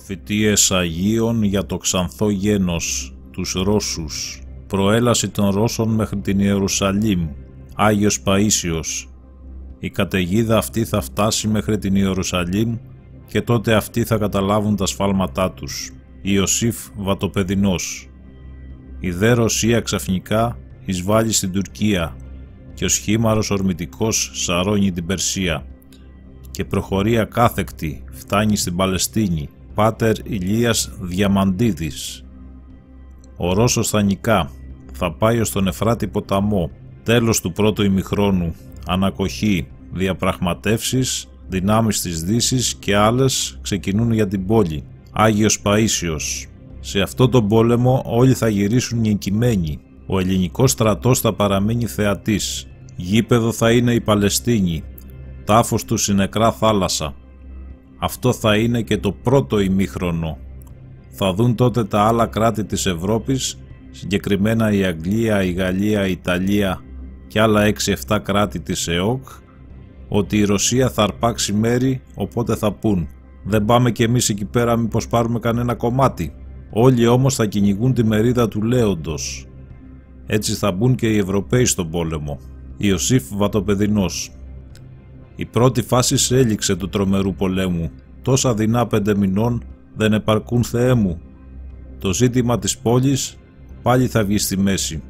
Προφητείες Αγίων για το ξανθό γένος, τους Ρώσους. Προέλαση των Ρώσων μέχρι την Ιερουσαλήμ. Άγιος Παΐσιος. Η καταιγίδα αυτή θα φτάσει μέχρι την Ιερουσαλήμ και τότε αυτοί θα καταλάβουν τα σφάλματά τους. Ιωσήφ Βατοπεδινός. Η δε Ρωσία ξαφνικά εισβάλλει στην Τουρκία και ο σχήμαρος ορμητικός σαρώνει την Περσία και προχωρεί ακάθεκτη, φτάνει στην Παλαιστίνη. Πάτερ Ηλίας Διαμαντίδης. Ο Ρώσος θα νικά, θα πάει ως τον Εφράτη ποταμό. Τέλος του πρώτου ημιχρόνου, ανακοχή, διαπραγματεύσεις, δυνάμεις της Δύσης και άλλες ξεκινούν για την πόλη. Άγιος Παΐσιος. Σε αυτό τον πόλεμο όλοι θα γυρίσουν νικημένοι. Ο ελληνικός στρατός θα παραμείνει θεατής. Γήπεδο θα είναι η Παλαιστίνη. Τάφος του η νεκρά θάλασσα. Αυτό θα είναι και το πρώτο ημίχρονο. Θα δουν τότε τα άλλα κράτη της Ευρώπης, συγκεκριμένα η Αγγλία, η Γαλλία, η Ιταλία και άλλα 6-7 κράτη της ΕΟΚ, ότι η Ρωσία θα αρπάξει μέρη, οπότε θα πούν «Δεν πάμε κι εμείς εκεί πέρα μήπως πάρουμε κανένα κομμάτι». Όλοι όμως θα κυνηγούν τη μερίδα του λέοντος. Έτσι θα μπουν και οι Ευρωπαίοι στον πόλεμο. Ιωσήφ Βατοπεδινός. Η πρώτη φάση έληξε του τρομερού πολέμου. Τόσα δεινά 5 μηνών δεν επαρκούν, Θεέ μου. Το ζήτημα της πόλης πάλι θα βγει στη μέση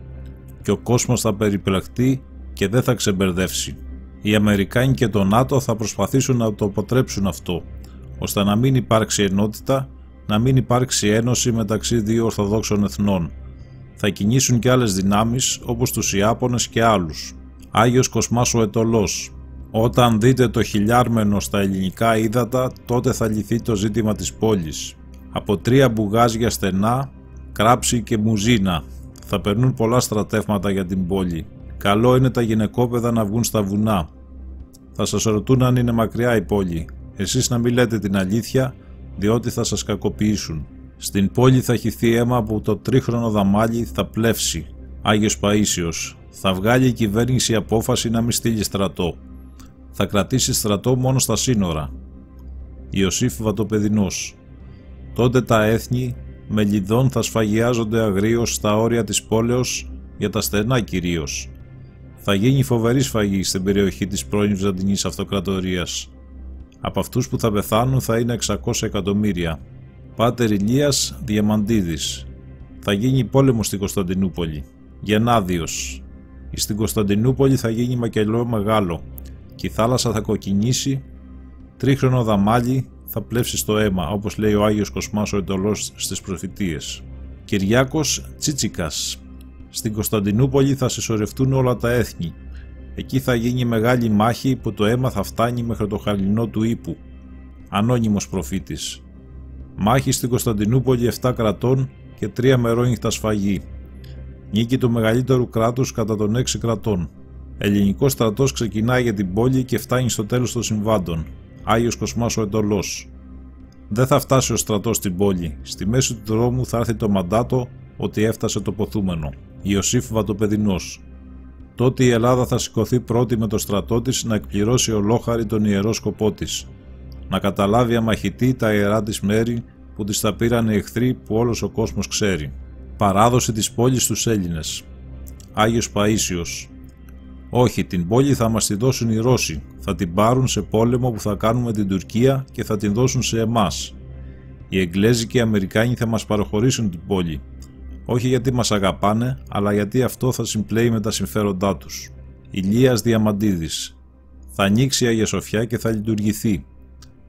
και ο κόσμος θα περιπλαχτεί και δεν θα ξεμπερδεύσει. Οι Αμερικάνοι και το ΝΑΤΟ θα προσπαθήσουν να το αποτρέψουν αυτό, ώστε να μην υπάρξει ενότητα, να μην υπάρξει ένωση μεταξύ δύο Ορθοδόξων εθνών. Θα κινήσουν και άλλες δυνάμεις όπως τους Ιάπωνες και άλλους. Άγιος Κοσμάς ο Αιτωλός. Όταν δείτε το χιλιάρμενο στα ελληνικά ύδατα, τότε θα λυθεί το ζήτημα της πόλης. Από 3 μπουγάζια στενά, Κράψη και Μουζίνα. Θα περνούν πολλά στρατεύματα για την πόλη. Καλό είναι τα γυναικόπαιδα να βγουν στα βουνά. Θα σας ρωτούν αν είναι μακριά η πόλη. Εσείς να μην λέτε την αλήθεια, διότι θα σας κακοποιήσουν. Στην πόλη θα χυθεί αίμα που το τρίχρονο δαμάλι θα πλεύσει. Άγιος Παΐσιος. Θα βγάλει η κυβέρνηση απόφαση να μην στείλει στρατό. Θα κρατήσει στρατό μόνο στα σύνορα. Ιωσήφ Βατοπεδινός. Τότε τα έθνη με λιδών θα σφαγιάζονται αγρίως στα όρια της πόλεως, για τα στενά κυρίως. Θα γίνει φοβερή σφαγή στην περιοχή της πρώην Βυζαντινής Αυτοκρατορίας. Από αυτούς που θα πεθάνουν θα είναι 600 εκατομμύρια. Πάτερ Ηλίας Διαμαντίδης. Θα γίνει πόλεμο στην Κωνσταντινούπολη. Γενάδιος. Στην Κωνσταντινούπολη θα γίνει μακελό μεγάλο και η θάλασσα θα κοκκινήσει, τρίχρονο δαμάλι θα πλεύσει στο αίμα, όπως λέει ο Άγιος Κοσμάς ο Αιτωλός στις προφητείες. Κυριάκος Τσίτσικας. Στην Κωνσταντινούπολη θα συσσωρευτούν όλα τα έθνη. Εκεί θα γίνει μεγάλη μάχη που το αίμα θα φτάνει μέχρι το χαλινό του ύπου. Ανώνυμος προφήτης. Μάχη στην Κωνσταντινούπολη 7 κρατών και 3 μερόνυχτα σφαγή. Νίκη του μεγαλύτερου κράτους κατά των 6 κρατών. Ελληνικός στρατός ξεκινάει για την πόλη και φτάνει στο τέλος των συμβάντων. Άγιος Κοσμάς ο Αιτωλός. Δεν θα φτάσει ο στρατός στην πόλη. Στη μέση του δρόμου θα έρθει το μαντάτο ότι έφτασε το ποθούμενο. Ιωσήφ Βατοπεδινός. Τότε η Ελλάδα θα σηκωθεί πρώτη με το στρατό της να εκπληρώσει ολόχαρη τον ιερό σκοπό της. Να καταλάβει αμαχητή τα ιερά της μέρη που της τα πήραν οι εχθροί που όλος ο κόσμος ξέρει. Παράδοση της πόλης στους Έλληνες. Άγιος Παΐσιος. Όχι, την πόλη θα μας τη δώσουν οι Ρώσοι. Θα την πάρουν σε πόλεμο που θα κάνουμε την Τουρκία και θα την δώσουν σε εμάς. Οι Εγγλέζοι και οι Αμερικάνοι θα μας παραχωρήσουν την πόλη. Όχι γιατί μας αγαπάνε, αλλά γιατί αυτό θα συμπλέει με τα συμφέροντά τους. Ηλίας Διαμαντίδης. Θα ανοίξει η Αγία Σοφιά και θα λειτουργηθεί.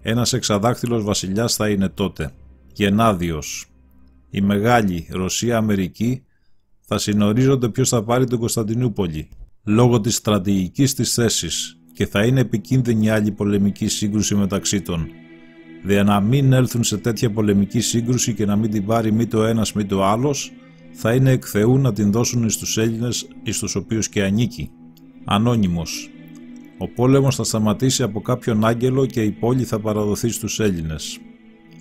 Ένας εξαδάκτυλος βασιλιάς θα είναι τότε. Γενάδιος. Η μεγάλη Ρωσία-Αμερική θα συνορίζονται ποιος θα πάρει την Κωνσταντινούπολη, λόγω της στρατηγικής της θέσης, και θα είναι επικίνδυνη άλλη πολεμική σύγκρουση μεταξύ των. Δια να μην έλθουν σε τέτοια πολεμική σύγκρουση και να μην την πάρει μη το ένας μη το άλλος, θα είναι εκ Θεού να την δώσουν εις τους Έλληνες, εις τους οποίους και ανήκει. Ανώνυμος. Ο πόλεμος θα σταματήσει από κάποιον άγγελο και η πόλη θα παραδοθεί στους Έλληνες.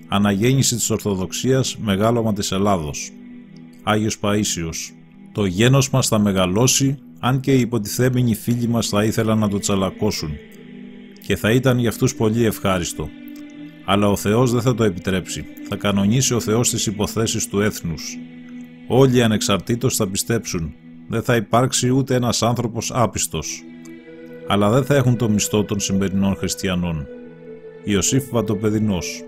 Αναγέννηση της Ορθοδοξίας, μεγάλωμα της Ελλάδος. Άγιος Παΐσιος. Το γένος μας θα μεγαλώσει, αν και οι υποτιθέμενοι φίλοι μας θα ήθελαν να το τσαλακώσουν, και θα ήταν για αυτούς πολύ ευχάριστο. Αλλά ο Θεός δεν θα το επιτρέψει. Θα κανονίσει ο Θεός τις υποθέσεις του έθνους. Όλοι ανεξαρτήτως θα πιστέψουν. Δεν θα υπάρξει ούτε ένας άνθρωπος άπιστος. Αλλά δεν θα έχουν το μισθό των σημερινών χριστιανών. Ιωσήφ Βατοπεδινός.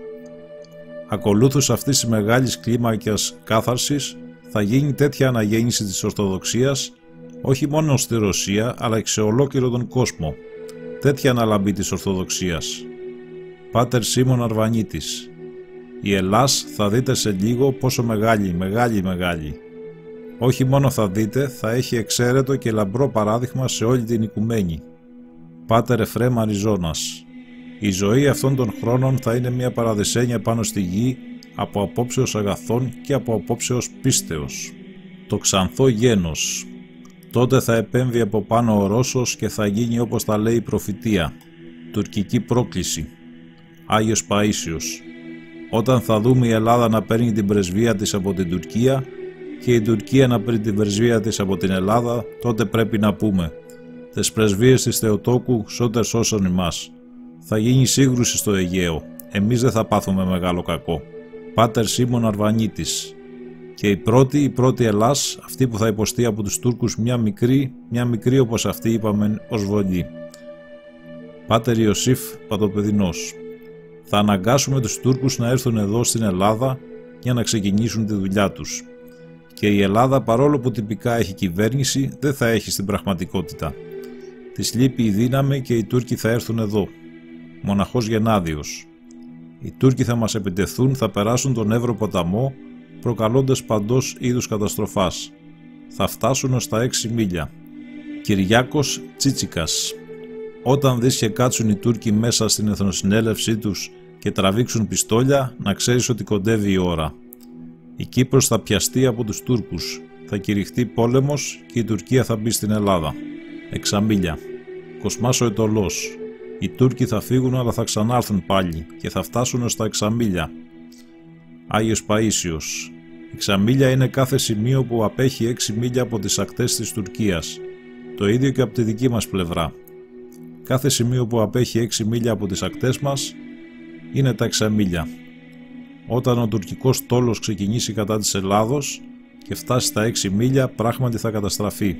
Ακολούθως αυτής της μεγάλης κλίμακας κάθαρσης θα γίνει τέτοια αναγέννηση της Ορθοδοξίας, όχι μόνο στη Ρωσία, αλλά και σε ολόκληρο τον κόσμο. Τέτοια αναλαμπή της Ορθοδοξίας. Πάτερ Σίμων Αρβανίτης. Η Ελλάς θα δείτε σε λίγο πόσο μεγάλη. Όχι μόνο θα δείτε, θα έχει εξαίρετο και λαμπρό παράδειγμα σε όλη την οικουμένη. Πάτερ Εφρέμ Αριζώνας. Η ζωή αυτών των χρόνων θα είναι μια παραδεισένια πάνω στη γη από απόψεως αγαθών και από απόψεως πίστεως. Το ξανθό γένος. Τότε θα επέμβει από πάνω ο Ρώσος και θα γίνει όπως τα λέει η προφητεία. Τουρκική πρόκληση. Άγιος Παΐσιος. Όταν θα δούμε η Ελλάδα να παίρνει την πρεσβεία της από την Τουρκία και η Τουρκία να παίρνει την πρεσβεία της από την Ελλάδα, τότε πρέπει να πούμε «Τες πρεσβείες της Θεοτόκου σώτερ σώσον ημάς». Θα γίνει σύγκρουση στο Αιγαίο. Εμείς δεν θα πάθουμε μεγάλο κακό. Πάτερ Σίμων Αρβανίτης. Και η πρώτη Ελλάς, αυτή που θα υποστεί από τους Τούρκους μια μικρή όπως αυτή είπαμε ως βολή. Πάτερ Ιωσήφ Βατοπεδινός. Θα αναγκάσουμε τους Τούρκους να έρθουν εδώ στην Ελλάδα για να ξεκινήσουν τη δουλειά τους. Και η Ελλάδα, παρόλο που τυπικά έχει κυβέρνηση, δεν θα έχει στην πραγματικότητα. Της λείπει η δύναμη και οι Τούρκοι θα έρθουν εδώ. Μοναχός Γενάδιος. Οι Τούρκοι θα μας επιτεθούν, θα περάσουν τον Εύρο ποταμό, προκαλώντας παντός είδους καταστροφάς. Θα φτάσουν ως τα 6 μίλια. Κυριάκος Τσίτσικας. Όταν δεις και κάτσουν οι Τούρκοι μέσα στην εθνοσυνέλευσή τους και τραβήξουν πιστόλια, να ξέρεις ότι κοντεύει η ώρα. Η Κύπρος θα πιαστεί από τους Τούρκους, θα κηρυχτεί πόλεμος και η Τουρκία θα μπει στην Ελλάδα. Εξαμίλια. Κοσμάς ο Ετωλός. Οι Τούρκοι θα φύγουν αλλά θα ξανάρθουν πάλι και θα φτάσουν ως τα Εξαμίλια. Άγιος Παΐσιος. Εξαμίλια είναι κάθε σημείο που απέχει 6 μίλια από τις ακτές της Τουρκίας. Το ίδιο και από τη δική μας πλευρά. Κάθε σημείο που απέχει 6 μίλια από τις ακτές μας είναι τα Εξαμίλια. Όταν ο τουρκικός στόλος ξεκινήσει κατά της Ελλάδος και φτάσει στα 6 μίλια, πράγματι θα καταστραφεί.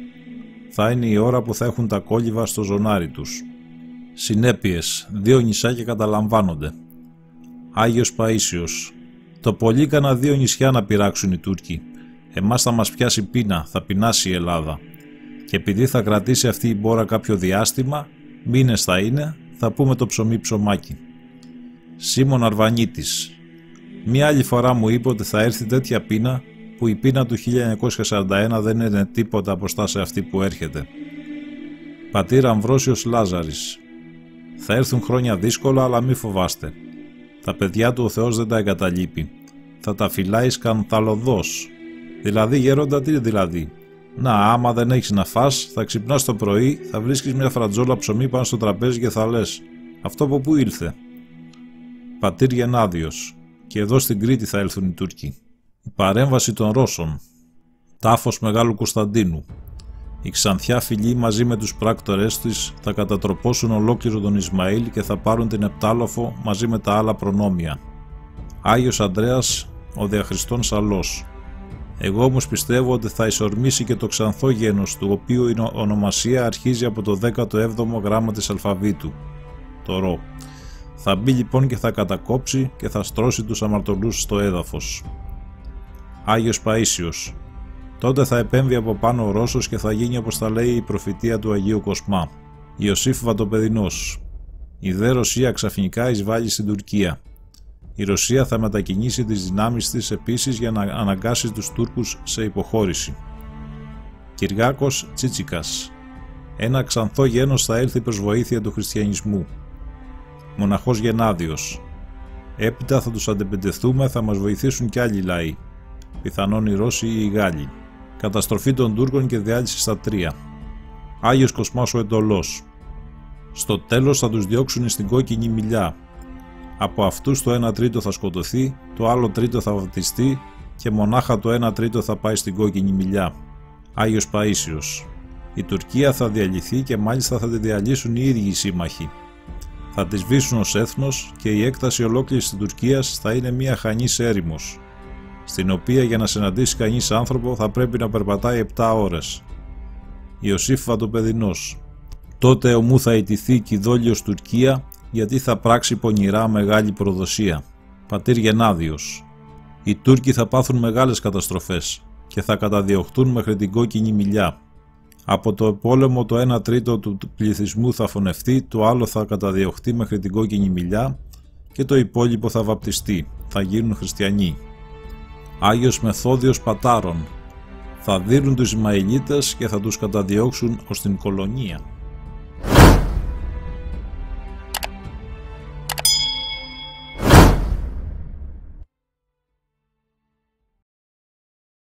Θα είναι η ώρα που θα έχουν τα κόλληβα στο ζωνάρι τους. Συνέπειες. 2 νησάκια καταλαμβάνονται. Άγιος Παΐσιος. Το πολύ κάνα 2 νησιά να πειράξουν οι Τούρκοι. Εμάς θα μας πιάσει πείνα, θα πεινάσει η Ελλάδα. Και επειδή θα κρατήσει αυτή η μπόρα κάποιο διάστημα, μήνες θα είναι, θα πούμε το ψωμί ψωμάκι. Σίμων Αρβανίτης. Μία άλλη φορά μου είπε ότι θα έρθει τέτοια πείνα που η πείνα του 1941 δεν είναι τίποτα μπροστά σε αυτή που έρχεται. Πατήρ Αμβρόσιος Λάζαρης. Θα έρθουν χρόνια δύσκολα, αλλά μη φοβάστε. Τα παιδιά του ο Θεός δεν τα εγκαταλείπει. Θα τα φυλάει σκανθαλωδώς. Δηλαδή γέροντα, τι δηλαδή? Να, άμα δεν έχεις να φας, θα ξυπνάς το πρωί, θα βρίσκεις μια φρατζόλα ψωμί πάνω στο τραπέζι και θα λες «Αυτό από πού ήλθε?» Πατήρ Γενάδιος. Και εδώ στην Κρήτη θα έλθουν οι Τούρκοι. Η παρέμβαση των Ρώσων. Τάφος Μεγάλου Κωνσταντίνου. Η Ξανθιά φυλή μαζί με τους πράκτορες της θα κατατροπώσουν ολόκληρο τον Ισμαήλ και θα πάρουν την Επτάλοφο μαζί με τα άλλα προνόμια. Άγιος Ανδρέας ο Διαχριστών Σαλός. Εγώ όμως πιστεύω ότι θα ισορμήσει και το ξανθό γένος, του οποίου η ονομασία αρχίζει από το 17ο γράμμα της αλφαβήτου, το ρο. Θα μπει λοιπόν και θα κατακόψει και θα στρώσει τους αμαρτωλούς στο έδαφος. Άγιος Παΐσιος. Τότε θα επέμβει από πάνω ο Ρώσος και θα γίνει όπως τα λέει η προφητεία του Αγίου Κοσμά. Ιωσήφ Βατοπεδινός. Η δε Ρωσία ξαφνικά εισβάλλει στην Τουρκία. Η Ρωσία θα μετακινήσει τις δυνάμεις της επίσης για να αναγκάσει τους Τούρκους σε υποχώρηση. Κυριάκος Τσίτσικας. Ένα ξανθό γένος θα έλθει προς βοήθεια του χριστιανισμού. Μοναχός Γενάδιος. Έπειτα θα τους αντεπιτεθούμε, θα μας βοηθήσουν κι άλλοι λαοί. Πιθανόν οι Ρώσοι ή οι Γάλλοι. Καταστροφή των Τούρκων και διάλυση στα 3. Άγιος Κοσμάς ο Εντολός. Στο τέλος θα τους διώξουν στην κόκκινη μιλιά. Από αυτούς το 1 τρίτο θα σκοτωθεί, το άλλο τρίτο θα βαπτιστεί και μονάχα το 1 τρίτο θα πάει στην κόκκινη μιλιά. Άγιος Παΐσιος. Η Τουρκία θα διαλυθεί και μάλιστα θα τη διαλύσουν οι ίδιοι οι σύμμαχοι. Θα τη σβήσουν ως έθνος και η έκταση ολόκληρης της Τουρκίας θα είναι μια χανής έρημος, στην οποία για να συναντήσει κανείς άνθρωπο θα πρέπει να περπατάει 7 ώρες. Ιωσήφ Βατοπεδινός. Τότε ομού θα ιτηθεί κυδόλιος Τουρκία, γιατί θα πράξει πονηρά μεγάλη προδοσία. Πατήρ Γενάδιος. Οι Τούρκοι θα πάθουν μεγάλες καταστροφές και θα καταδιωχτούν μέχρι την Κόκκινη Μιλιά. Από το πόλεμο το 1 τρίτο του πληθυσμού θα φωνευτεί, το άλλο θα καταδιωχτεί μέχρι την Κόκκινη Μιλιά και το υπόλοιπο θα βαπτιστεί, θα γίνουν χριστιανοί. Άγιος Μεθόδιος Πατάρων. Θα δίνουν τους Ισμαηλίτες και θα τους καταδιώξουν ως την κολονία.